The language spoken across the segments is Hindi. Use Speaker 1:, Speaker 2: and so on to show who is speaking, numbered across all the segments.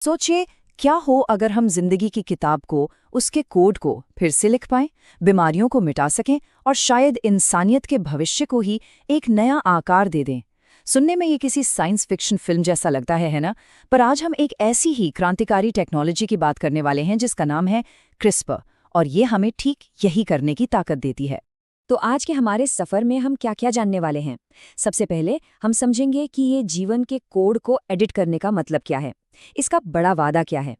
Speaker 1: सोचिए, क्या हो अगर हम जिंदगी की किताब को, उसके कोड को फिर से लिख पाएं, बीमारियों को मिटा सकें और शायद इंसानियत के भविष्य को ही एक नया आकार दे दें। सुनने में ये किसी साइंस फिक्शन फिल्म जैसा लगता है ना? पर आज हम एक ऐसी ही क्रांतिकारी टेक्नोलॉजी की बात करने वाले हैं जिसका नाम है क्रिस्पर, और ये हमें ठीक यही करने की ताकत देती है।
Speaker 2: तो आज के हमारे सफर में हम क्या क्या जानने वाले हैं। सबसे पहले हम समझेंगे कि ये जीवन के कोड को एडिट करने का मतलब क्या है, इसका बड़ा वादा क्या है।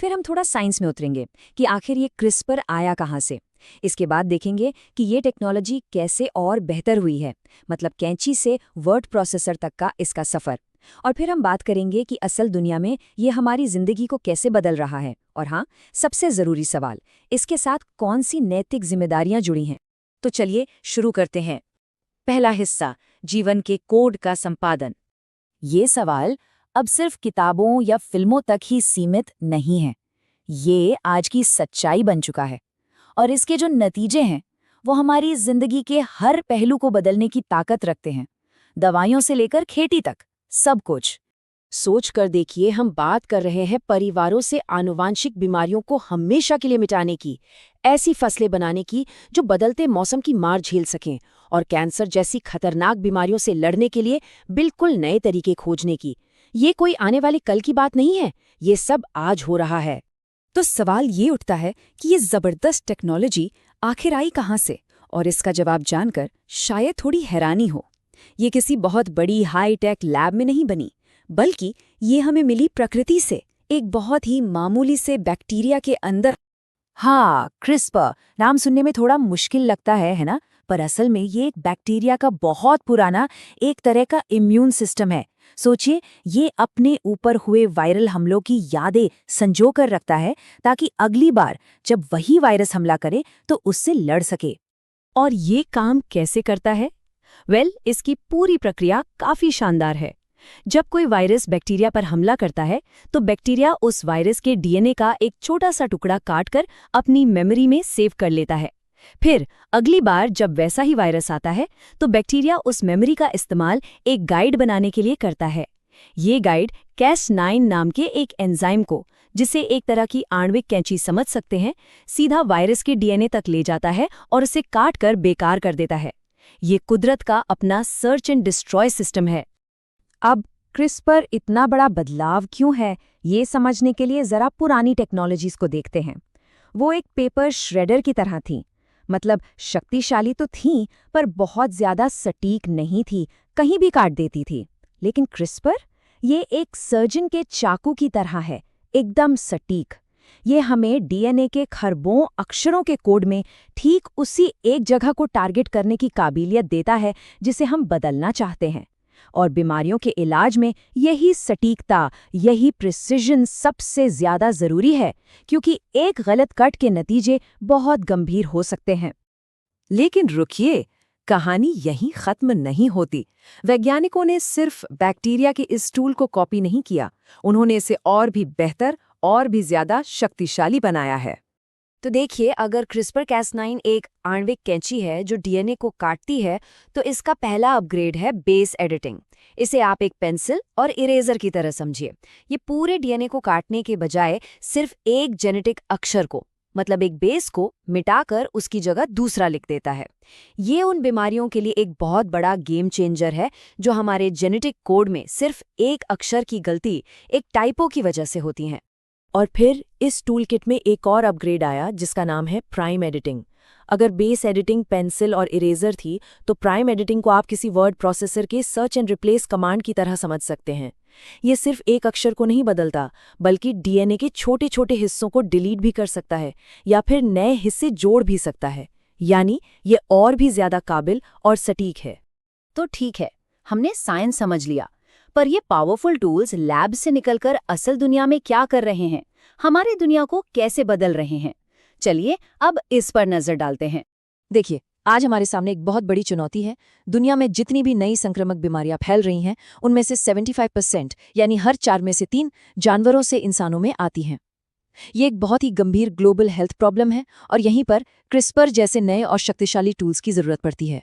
Speaker 2: फिर हम थोड़ा साइंस में उतरेंगे कि आखिर ये क्रिस्पर आया कहाँ से। इसके बाद देखेंगे कि ये टेक्नोलॉजी कैसे और बेहतर हुई है, मतलब कैंची से वर्ड प्रोसेसर तक का इसका सफ़र। और फिर हम बात करेंगे कि असल दुनिया में ये हमारी जिंदगी को कैसे बदल रहा है। और हाँ, सबसे ज़रूरी सवाल, इसके साथ कौन सी नैतिक जिम्मेदारियां जुड़ी हैं। तो चलिए शुरू करते हैं। पहला हिस्सा, जीवन के कोड का संपादन। ये सवाल अब सिर्फ किताबों या फिल्मों तक ही सीमित नहीं है, ये आज की सच्चाई बन चुका है। और इसके जो नतीजे हैं वो हमारी जिंदगी के हर पहलू को बदलने की ताकत रखते हैं, दवाइयों से लेकर खेती तक, सब कुछ। सोच कर देखिए, हम बात कर रहे हैं परिवारों से आनुवांशिक बीमारियों को हमेशा के लिए मिटाने की, ऐसी फसलें बनाने की जो बदलते मौसम की मार झेल सकें, और कैंसर जैसी खतरनाक बीमारियों से लड़ने के लिए बिल्कुल नए तरीके खोजने की। ये कोई आने वाले कल की बात नहीं है, ये सब आज हो रहा है। तो सवाल ये उठता है कि ये जबरदस्त टेक्नोलॉजी आखिर आई कहाँ से, और इसका जवाब जानकर शायद थोड़ी हैरानी हो। ये किसी बहुत बड़ी हाई-टेक लैब में नहीं बनी, बल्कि ये हमें मिली प्रकृति से, एक बहुत ही मामूली से बैक्टीरिया के अंदर। हाँ, क्रिस्पर नाम सुनने में थोड़ा मुश्किल लगता है ना? पर असल में ये एक बैक्टीरिया का बहुत पुराना, एक तरह का इम्यून सिस्टम है। सोचिए, ये अपने ऊपर हुए वायरल हमलों की यादें संजो कर रखता है, ताकि अगली बार जब वही वायरस हमला करे तो उससे लड़ सके। और ये काम कैसे करता है? इसकी पूरी प्रक्रिया काफी शानदार है। जब कोई वायरस बैक्टीरिया पर हमला करता है तो बैक्टीरिया उस वायरस के डीएनए का एक छोटा सा टुकड़ा काटकर अपनी मेमोरी में सेव कर लेता है। फिर अगली बार जब वैसा ही वायरस आता है तो बैक्टीरिया उस मेमोरी का इस्तेमाल एक गाइड बनाने के लिए करता है। ये गाइड Cas9 नाम के एक एंजाइम को, जिसे एक तरह की आणविक कैंची समझ सकते हैं, सीधा वायरस के डीएनए तक ले जाता है और उसे काट कर बेकार कर देता है। ये कुदरत का अपना सर्च एंड डिस्ट्रॉय सिस्टम है। अब क्रिस्पर इतना बड़ा बदलाव क्यों है, ये समझने के लिए जरा पुरानी टेक्नोलॉजीज को देखते हैं। वो एक पेपर श्रेडर की तरह थी, मतलब शक्तिशाली तो थी पर बहुत ज्यादा सटीक नहीं थी, कहीं भी काट देती थी। लेकिन क्रिस्पर, ये एक सर्जन के चाकू की तरह है, एकदम सटीक। ये हमें डीएनए के खरबों अक्षरों के कोड में ठीक उसी एक जगह को टारगेट करने की काबिलियत देता है जिसे हम बदलना चाहते हैं। और बीमारियों के इलाज में यही सटीकता, यही प्रिसिजन सबसे ज्यादा जरूरी है, क्योंकि एक गलत कट के नतीजे बहुत गंभीर हो सकते हैं। लेकिन रुकिए, कहानी यहीं खत्म नहीं होती। वैज्ञानिकों ने सिर्फ बैक्टीरिया के इस टूल को कॉपी नहीं किया, उन्होंने इसे और भी बेहतर और भी ज्यादा शक्तिशाली बनाया है। तो देखिए, अगर CRISPR-Cas9 एक आणविक कैंची है जो डीएनए को काटती है, तो इसका पहला अपग्रेड है बेस एडिटिंग। इसे आप एक पेंसिल और इरेजर की तरह समझिए। ये पूरे डीएनए को काटने के बजाय सिर्फ एक जेनेटिक अक्षर को, मतलब एक बेस को, मिटाकर उसकी जगह दूसरा लिख देता है। ये उन बीमारियों के लिए एक बहुत बड़ा गेम चेंजर है जो हमारे जेनेटिक कोड में सिर्फ एक अक्षर की गलती, एक टाइपो की वजह से होती हैं। और फिर इस टूल किट में एक और अपग्रेड आया जिसका नाम है प्राइम एडिटिंग। अगर बेस एडिटिंग पेंसिल और इरेजर थी, तो प्राइम एडिटिंग को आप किसी वर्ड प्रोसेसर के सर्च एंड रिप्लेस कमांड की तरह समझ सकते हैं। ये सिर्फ एक अक्षर को नहीं बदलता, बल्कि डीएनए के छोटे छोटे हिस्सों को डिलीट भी कर सकता है या फिर नए हिस्से जोड़ भी सकता है। यानी ये और भी ज्यादा काबिल और सटीक है। तो ठीक है, हमने साइंस समझ लिया, पर ये पावरफुल टूल्स लैब से निकलकर असल दुनिया में क्या कर रहे हैं, हमारी दुनिया को कैसे बदल रहे हैं। चलिए अब इस पर नजर डालते हैं।
Speaker 1: देखिए, आज हमारे सामने एक बहुत बड़ी चुनौती है। दुनिया में जितनी भी नई संक्रामक बीमारियां फैल रही हैं, उनमें से 75% यानी हर 4 में से 3 जानवरों से इंसानों में आती हैं। ये एक बहुत ही गंभीर ग्लोबल हेल्थ प्रॉब्लम है, और यहीं पर क्रिस्पर जैसे नए और शक्तिशाली टूल्स की जरूरत पड़ती है।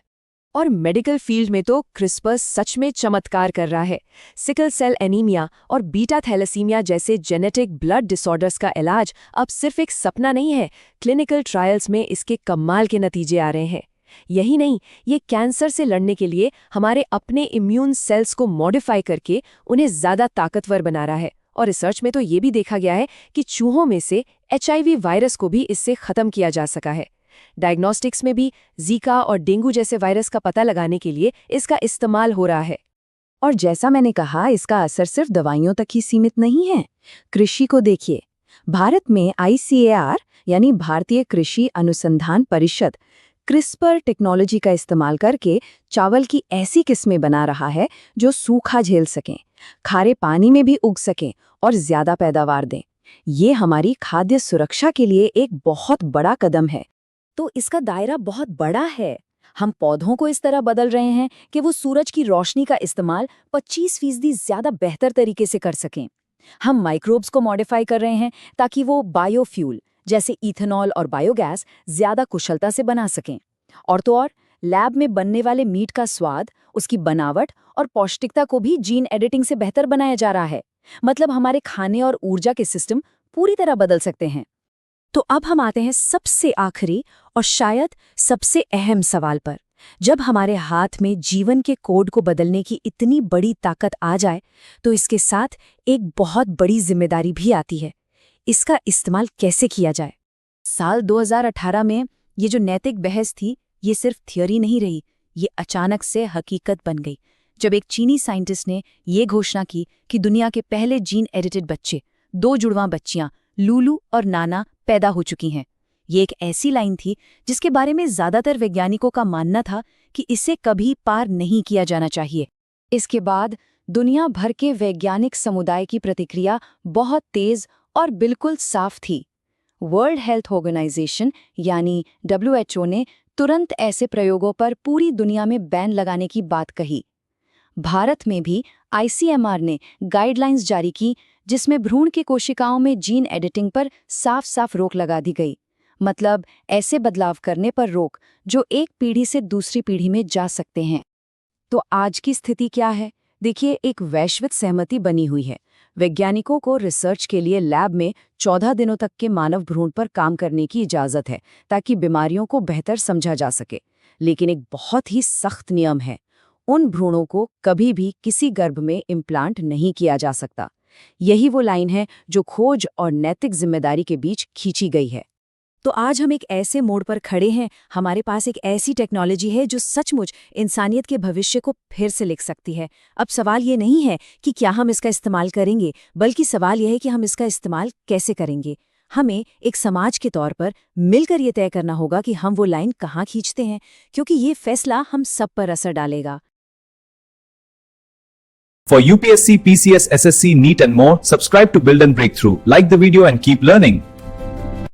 Speaker 2: और मेडिकल फील्ड में तो क्रिस्पर सच में चमत्कार कर रहा है। सिकल सेल एनीमिया और बीटा थैलेसीमिया जैसे जेनेटिक ब्लड डिसऑर्डर्स का इलाज अब सिर्फ एक सपना नहीं है, क्लिनिकल ट्रायल्स में इसके कमाल के नतीजे आ रहे हैं। यही नहीं, ये कैंसर से लड़ने के लिए हमारे अपने इम्यून सेल्स को मॉडिफाई करके उन्हें ज़्यादा ताकतवर बना रहा है। और रिसर्च में तो ये भी देखा गया है कि चूहों में से HIV वायरस को भी इससे ख़त्म किया जा सका है। डायग्नोस्टिक्स में भी जीका और डेंगू जैसे वायरस का पता लगाने के लिए इसका इस्तेमाल हो रहा है।
Speaker 1: और जैसा मैंने कहा, इसका असर सिर्फ दवाइयों तक ही सीमित नहीं है। कृषि को देखिए, भारत में ICAR यानी भारतीय कृषि अनुसंधान परिषद क्रिस्पर टेक्नोलॉजी का इस्तेमाल करके चावल की ऐसी किस्में बना रहा है जो सूखा झेल सकें, खारे पानी में भी उग सकें और ज्यादा पैदावार दें। ये हमारी खाद्य सुरक्षा के लिए एक बहुत बड़ा कदम है।
Speaker 2: तो इसका दायरा बहुत बड़ा है। हम पौधों को इस तरह बदल रहे हैं कि वो सूरज की रोशनी का इस्तेमाल 25% ज्यादा बेहतर तरीके से कर सकें। हम माइक्रोब्स को मॉडिफाई कर रहे हैं ताकि वो बायोफ्यूल जैसे इथेनॉल और बायोगैस ज्यादा कुशलता से बना सकें। और तो और, लैब में बनने वाले मीट का स्वाद, उसकी बनावट और पौष्टिकता को भी जीन एडिटिंग से बेहतर बनाया जा रहा है। मतलब हमारे खाने और ऊर्जा के सिस्टम पूरी तरह बदल सकते हैं। तो अब हम आते हैं सबसे आखिरी और शायद सबसे अहम सवाल पर। जब हमारे हाथ में जीवन के कोड को बदलने की इतनी बड़ी ताकत आ जाए, तो इसके साथ एक बहुत बड़ी जिम्मेदारी भी आती है। इसका इस्तेमाल कैसे किया जाए? साल 2018 में ये जो नैतिक बहस थी, ये सिर्फ थियोरी नहीं रही, ये अचानक से हकीकत बन गई जब एक चीनी साइंटिस्ट ने ये घोषणा की कि दुनिया के पहले जीन एडिटेड बच्चे, 2 जुड़वां बच्चियां लूलू और नाना पैदा हो चुकी हैं। ये एक ऐसी लाइन थी जिसके बारे में ज्यादातर वैज्ञानिकों का मानना था कि इसे कभी पार नहीं किया जाना चाहिए। इसके बाद दुनिया भर के वैज्ञानिक समुदाय की प्रतिक्रिया बहुत तेज और बिल्कुल साफ थी। वर्ल्ड हेल्थ ऑर्गेनाइजेशन यानी WHO ने तुरंत ऐसे प्रयोगों पर पूरी दुनिया में बैन लगाने की बात कही। भारत में भी ICMR ने गाइडलाइंस जारी की जिसमें भ्रूण की कोशिकाओं में जीन एडिटिंग पर साफ साफ रोक लगा दी गई। मतलब ऐसे बदलाव करने पर रोक जो एक पीढ़ी से दूसरी पीढ़ी में जा सकते हैं। तो आज की स्थिति क्या है? देखिए, एक वैश्विक सहमति बनी हुई है। वैज्ञानिकों को रिसर्च के लिए लैब में 14 दिनों तक के मानव भ्रूण पर काम करने की इजाज़त है ताकि बीमारियों को बेहतर समझा जा सके। लेकिन एक बहुत ही सख्त नियम है, उन भ्रूणों को कभी भी किसी गर्भ में इम्प्लांट नहीं किया जा सकता। यही वो लाइन है जो खोज और नैतिक जिम्मेदारी के बीच खींची गई है। तो आज हम एक ऐसे मोड़ पर खड़े हैं, हमारे पास एक ऐसी टेक्नोलॉजी है जो सचमुच इंसानियत के भविष्य को फिर से लिख सकती है। अब सवाल ये नहीं है कि क्या हम इसका इस्तेमाल करेंगे, बल्कि सवाल यह है कि हम इसका इस्तेमाल कैसे करेंगे। हमें एक समाज के तौर पर मिलकर ये तय करना होगा कि हम वो लाइन कहाँ खींचते हैं, क्योंकि ये फैसला हम सब पर असर डालेगा।
Speaker 3: For UPSC, PCS, SSC, NEET and more, subscribe to Build and Breakthrough. Like the video and keep learning.